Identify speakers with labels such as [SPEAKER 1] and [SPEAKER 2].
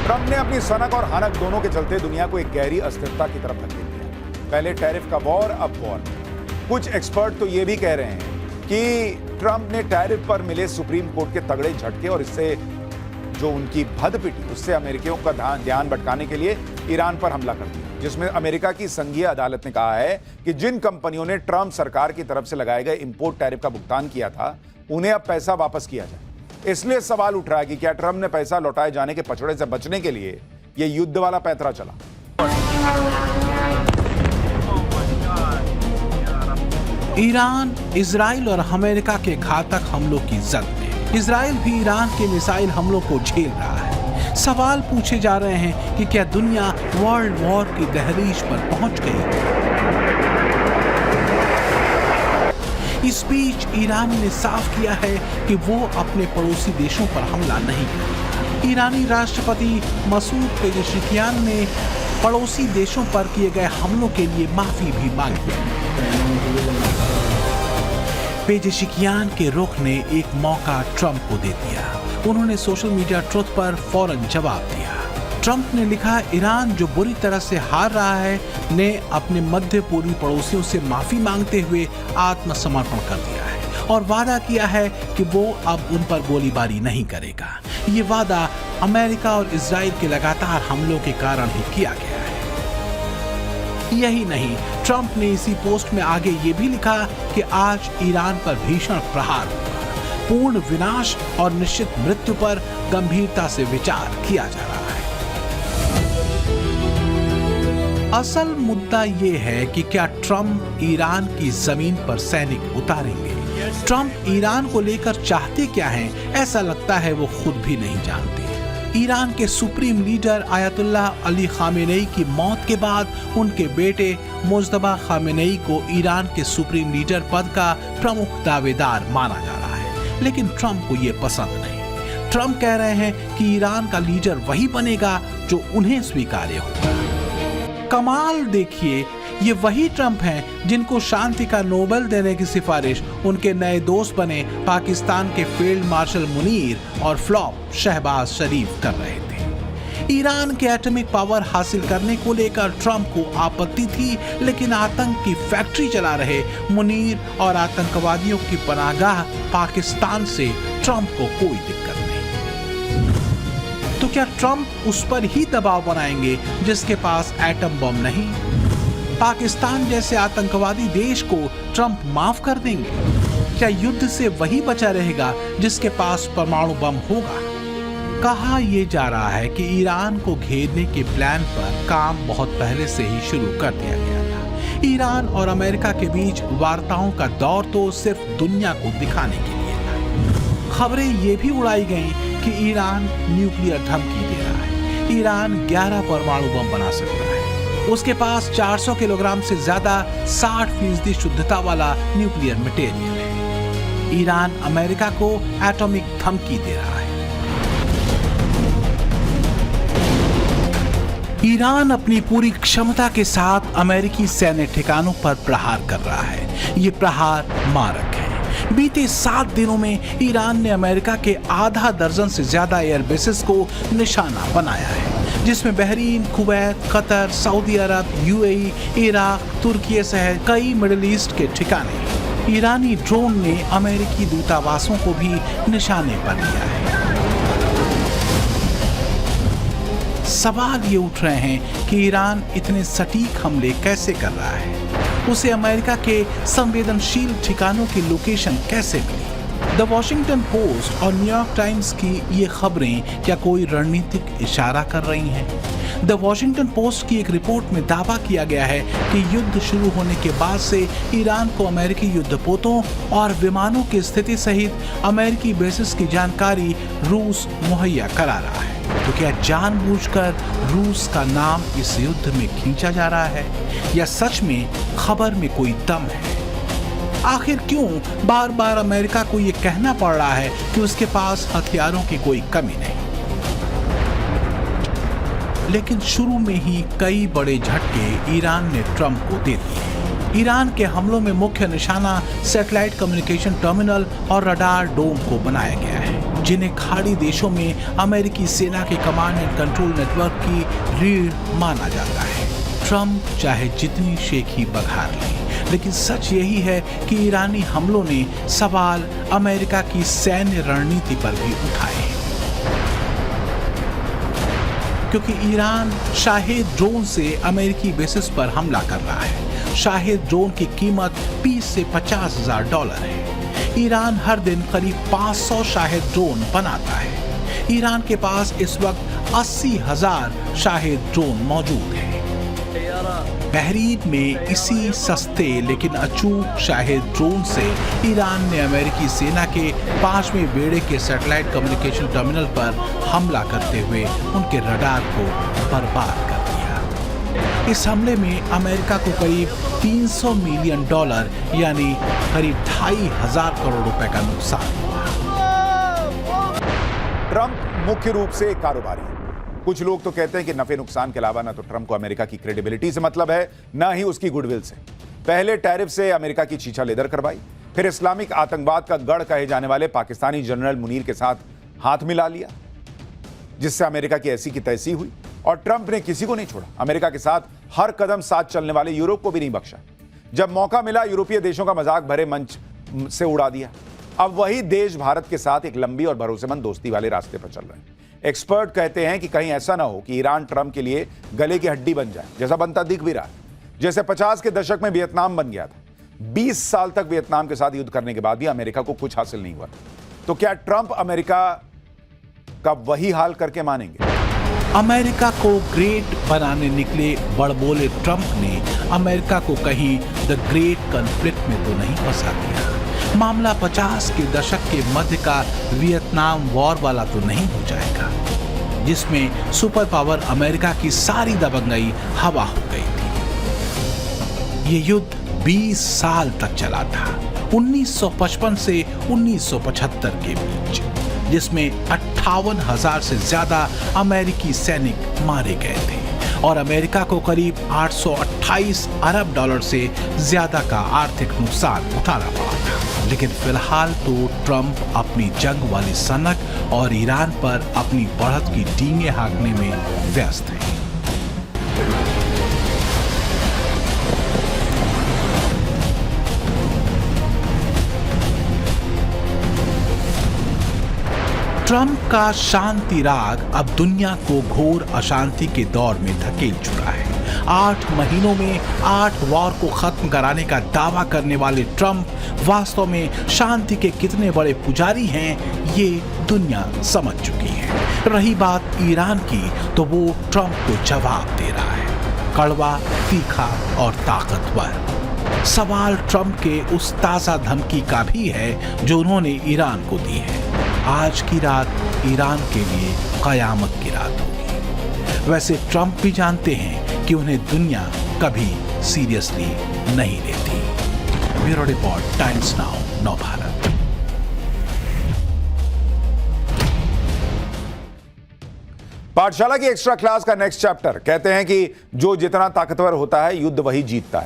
[SPEAKER 1] Trump ने अपनी सनक और हनक दोनों के चलते दुनिया को एक गहरी अस्थिरता की तरफ धकेल दिया। पहले टैरिफ का वॉर, अब वॉर। कुछ एक्सपर्ट तो ये भी कह रहे हैं कि ट्रंप ने टैरिफ पर मिले सुप्रीम कोर्ट के तगड़े झटके और इससे जो उनकी भद पिटी, उससे अमेरिकियों का ध्यान भटकाने के लिए ईरान पर हमला कर दिया, जिसमें अमेरिका की संघीय अदालत ने कहा है कि जिन कंपनियों ने ट्रंप सरकार की तरफ से लगाए गए इंपोर्ट टैरिफ का भुगतान किया था, उन्हें अब पैसा वापस किया जाए। इसलिए सवाल उठ रहा है कि क्या ट्रंप ने पैसा लौटाए जाने के पछड़े से बचने के लिए यह युद्ध वाला पैंतरा चला।
[SPEAKER 2] ईरान, इजराइल और अमेरिका के घातक हमलों की जद में इजराइल भी ईरान के मिसाइल हमलों को झेल रहा है। सवाल पूछे जा रहे हैं कि क्या दुनिया वर्ल्ड वॉर की दहलीज पर पहुंच गई। इस बीच ईरान ने साफ किया है कि वो अपने पड़ोसी देशों पर हमला नहीं करेगा। ईरानी राष्ट्रपति मसूद पेजेशिकियान ने पड़ोसी देशों पर किए गए हमलों के लिए माफी भी मांगी। पेजेशिकियान के रुख ने एक मौका ट्रंप को दे दिया। उन्होंने सोशल मीडिया ट्रुथ पर फौरन जवाब दिया। ट्रंप ने लिखा, ईरान जो बुरी तरह से हार रहा है ने अपने मध्य पूर्वी पड़ोसियों से माफी मांगते हुए आत्मसमर्पण कर दिया है और वादा किया है कि वो अब उन पर गोलीबारी नहीं करेगा। ये वादा अमेरिका और इजराइल के लगातार हमलों के कारण ही किया गया है। यही नहीं, ट्रंप ने इसी पोस्ट में आगे ये भी लिखा कि आज ईरान पर भीषण प्रहार होगा, पूर्ण विनाश और निश्चित मृत्यु पर गंभीरता से विचार किया जा रहा है। असल मुद्दा ये है कि क्या ट्रंप ईरान की जमीन पर सैनिक उतारेंगे। ट्रंप ईरान को लेकर चाहते क्या हैं, ऐसा लगता है वो खुद भी नहीं जानते। ईरान के supreme leader Ayatollah Ali Khamenei की मौत के बाद उनके बेटे मुज्तबा खामेनेई को ईरान के सुप्रीम लीडर पद का प्रमुख दावेदार माना जा रहा है, लेकिन ट्रंप को यह पसंद नहीं। ट्रंप कह रहे हैं कि ईरान का लीडर वही बनेगा जो उन्हें स्वीकार्य होगा। कमाल देखिए, ये वही ट्रंप हैं जिनको शांति का नोबेल देने की सिफारिश उनके नए दोस्त बने पाकिस्तान के फील्ड मार्शल मुनीर और फ्लॉप शहबाज शरीफ कर रहे थे। ईरान के एटॉमिक पावर हासिल करने को लेकर ट्रंप को आपत्ति थी, लेकिन आतंक की फैक्ट्री चला रहे मुनीर और आतंकवादियों की पनाहगाह पाकिस्तान से ट्रंप को कोई दिक्कत नहीं। तो क्या ट्रंप उस पर ही दबाव बनाएंगे जिसके पास एटम बम नहीं? पाकिस्तान जैसे आतंकवादी देश को ट्रंप माफ कर देंगे? क्या युद्ध से वही बचा रहेगा जिसके पास परमाणु बम होगा? कहा यह जा रहा है कि ईरान को घेरने के प्लान पर काम बहुत पहले से ही शुरू कर दिया गया था। ईरान और अमेरिका के बीच वार्ताओं का दौर तो सिर्फ दुनिया को दिखाने के लिए था। खबरें ये भी उड़ाई गईं कि ईरान न्यूक्लियर धमकी दे रहा है। ईरान 11 परमाणु बम बना सकता है। उसके पास 400 किलोग्राम से ज्यादा 60% शुद्धता वाला न्यूक्लियर मटेरियल है। ईरान अमेरिका को एटॉमिक धमकी दे रहा है। ईरान अपनी पूरी क्षमता के साथ अमेरिकी सैन्य ठिकानों पर प्रहार कर रहा है। ये प्रहार मारक है। बीते 7 दिनों में ईरान ने अमेरिका के आधा दर्जन से ज्यादा एयरबेसेस को निशाना बनाया है, जिसमें बहरीन, कुवैत, कतर, सऊदी अरब, यूएई, इराक, तुर्की सहित कई मिडिल ईस्ट के ठिकाने। ईरानी ड्रोन ने अमेरिकी दूतावासों को भी निशाने पर लिया है। सवाल ये उठ रहे हैं कि ईरान इतने सटीक हमले कैसे कर रहा है? उसे अमेरिका के संवेदनशील ठिकानों की लोकेशन कैसे मिली? द वॉशिंगटन पोस्ट और न्यूयॉर्क टाइम्स की ये खबरें क्या कोई रणनीतिक इशारा कर रही हैं? द वॉशिंगटन पोस्ट की एक रिपोर्ट में दावा किया गया है कि युद्ध शुरू होने के बाद से ईरान को अमेरिकी युद्धपोतों और विमानों की स्थिति सहित अमेरिकी बेसिस की जानकारी रूस मुहैया करा रहा है। तो क्या जानबूझकर रूस का नाम इस युद्ध में खींचा जा रहा है, या सच में खबर में कोई दम है? आखिर क्यों बार बार अमेरिका को यह कहना पड़ रहा है कि उसके पास हथियारों की कोई कमी नहीं? लेकिन शुरू में ही कई बड़े झटके ईरान ने ट्रंप को दे दिए। ईरान के हमलों में मुख्य निशाना सैटेलाइट कम्युनिकेशन टर्मिनल और रडार डोम को बनाया गया है, जिन्हें खाड़ी देशों में अमेरिकी सेना के कमांड एंड कंट्रोल नेटवर्क की रीढ़ माना जाता है। ट्रंप चाहे जितनी शेखी बघार ले, लेकिन सच यही है कि ईरानी हमलों ने सवाल अमेरिका की सैन्य रणनीति पर भी उठाए हैं, क्योंकि ईरान शाहेद ड्रोन से अमेरिकी बेसिस पर हमला कर रहा है। शाहेद ड्रोन की कीमत 20 से $50,000 है। ईरान हर दिन करीब 500 शाहेद ड्रोन बनाता है। ईरान के पास इस वक्त 80,000 शाहेद ड्रोन मौजूद है। बहरीन में इसी सस्ते लेकिन अचूक शाहेद ड्रोन से ईरान ने अमेरिकी सेना के 5वें बेड़े के सैटेलाइट कम्युनिकेशन टर्मिनल पर हमला करते हुए उनके रडार को बर्बाद कर दिया। इस हमले में अमेरिका को करीब $300 मिलियन यानी करीब 2,500 करोड़ रुपए का नुकसान हुआ।
[SPEAKER 1] ट्रंप मुख्य रूप से एक कारोबारी है। कुछ लोग तो कहते हैं कि नफे नुकसान के अलावा ना तो ट्रंप को अमेरिका की क्रेडिबिलिटी से मतलब है, ना ही उसकी गुडविल से। पहले टैरिफ से अमेरिका की छीछा लेदर करवाई, फिर इस्लामिक आतंकवाद का गढ़ कहे जाने वाले पाकिस्तानी जनरल मुनीर के साथ हाथ मिला लिया, जिससे अमेरिका की ऐसी की तैसी हुई। और ट्रंप ने किसी को नहीं छोड़ा। अमेरिका के साथ हर कदम साथ चलने वाले यूरोप को भी नहीं बख्शा। जब मौका मिला, यूरोपीय देशों का मजाक भरे मंच से उड़ा दिया। अब वही देश भारत के साथ एक लंबी और भरोसेमंद दोस्ती वाले रास्ते पर चल रहे हैं। एक्सपर्ट कहते हैं कि कहीं ऐसा ना हो कि ईरान ट्रंप के लिए गले की हड्डी बन जाए, जैसा बनता दिख भी रहा है। जैसे 50 के दशक में वियतनाम बन गया था। 20 साल तक वियतनाम के साथ युद्ध करने के बाद भी अमेरिका को कुछ हासिल नहीं हुआ। तो क्या ट्रंप अमेरिका का वही हाल करके मानेंगे?
[SPEAKER 2] अमेरिका को ग्रेट बनाने निकले बड़बोले ट्रंप ने अमेरिका को कहीं द ग्रेट कॉन्फ्लिक्ट में तो नहीं फंसा दिया। मामला 50 के दशक के मध्य का वियतनाम वॉर वाला तो नहीं हो जाएगा, जिसमें सुपर पावर अमेरिका की सारी दबंगई हवा हो गई थी। ये युद्ध 20 साल तक चला था, 1955 से 1975 के बीच, जिसमें 58,000 से ज्यादा अमेरिकी सैनिक मारे गए थे और अमेरिका को करीब $828 अरब से ज्यादा का आर्थिक नुकसान उठाना पड़ा था। लेकिन फिलहाल तो ट्रंप अपनी जंग वाली सनक और ईरान पर अपनी बढ़त की डींगे हाँकने में व्यस्त है। ट्रंप का शांति राग अब दुनिया को घोर अशांति के दौर में धकेल चुका है। 8 महीनों में 8 वॉर को खत्म कराने का दावा करने वाले ट्रंप वास्तव में शांति के कितने बड़े पुजारी हैं, ये दुनिया समझ चुकी है। रही बात ईरान की, तो वो ट्रंप को जवाब दे रहा है, कड़वा, तीखा और ताकतवर। सवाल ट्रंप के उस ताजा धमकी का भी है जो उन्होंने ईरान को दी है। आज की रात ईरान के लिए कयामत की रात होगी। वैसे ट्रंप भी जानते हैं कि उन्हें दुनिया कभी सीरियसली नहीं लेती। ब्यूरो रिपोर्ट, टाइम्स नाउ, नव भारत।
[SPEAKER 1] पाठशाला की एक्स्ट्रा क्लास का नेक्स्ट चैप्टर कहते हैं कि जो जितना ताकतवर होता है, युद्ध वही जीतता है।